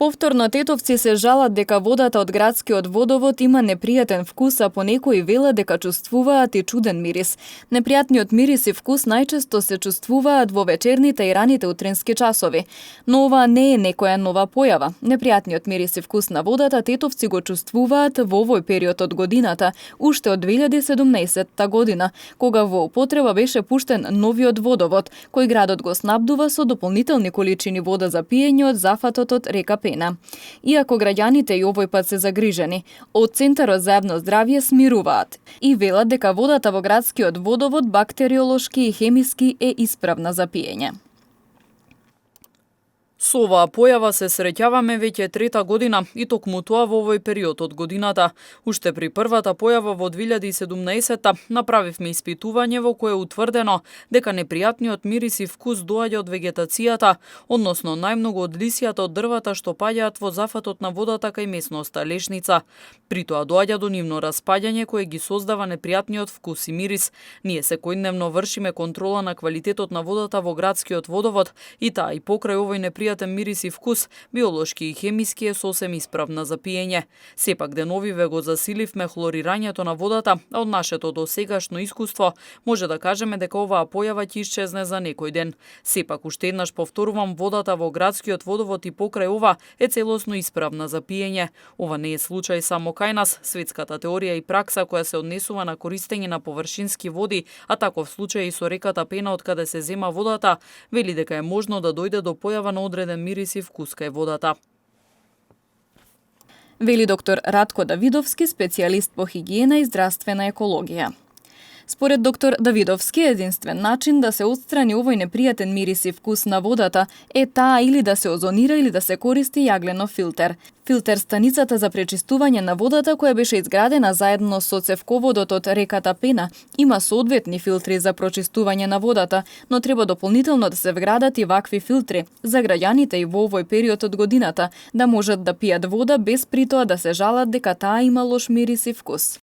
Повторно тетовци се жалат дека водата од градскиот водовод има непријатен вкус, а понекои велат дека чувствуваат и чуден мирис. Непријатниот мирис и вкус најчесто се чувствуваат во вечерните и раните утрински часови. Но ова не е некоја нова појава. Непријатниот мирис и вкус на водата тетовци го чувствуваат во овој период од годината, уште од 2017 година, кога во употреба беше пуштен новиот водовод, кој градот го снабдува со дополнителни количини вода за пиење од зафатот од река Пена. Иако граѓаните и овој пат се загрижени, од Центарот за јавно здравје смируваат и велат дека водата во градскиот водовод бактериолошки и хемиски е исправна за пиење. Со оваа појава се среќаваме веќе трета година и токму тоа во овој период од годината. Уште при првата појава во 2017 направивме испитување во кое е утврдено дека непријатниот мирис и вкус доаѓа од вегетацијата, односно најмногу од лисијата од дрвата што паѓаат во зафатот на водата кај местноста Лешница. При тоа доаѓа до нивно распаѓање кое ги создава непријатниот вкус и мирис. Ние секојдневно вршиме контрола на квалитетот на водата во градскиот водовод и таа и покрај овој непријатен мирис и вкус, биолошки и хемиски е сосем исправна за пиење. Сепак деновиве го засиливме хлорирањето на водата, а од нашето досегашно искуство може да кажеме дека оваа појава ќе исчезне за некој ден. Сепак уште еднаш повторувам, водата во градскиот водовод и покрај ова е целосно исправна за пиење. Ова не е случај само кај нас. Светската теорија и пракса која се однесува на користење на површински води, а таков случај и со реката Пена од каде се зема водата, вели дека е можно да дојде до појава на одреден мирис и вкус кај водата. Вели доктор Радко Давидовски, специјалист по хигиена и здравствена екологија. Според доктор Давидовски, единствен начин да се отстрани овој непријатен мирис и вкус на водата е таа или да се озонира или да се користи јагленов филтер. Филтер станицата за пречистување на водата, која беше изградена заедно со цевководот од реката Пена, има соодветни филтри за прочистување на водата, но треба дополнително да се вградат и вакви филтри за граѓаните и во овој период од годината, да можат да пијат вода без притоа да се жалат дека таа има лош мирис и вкус.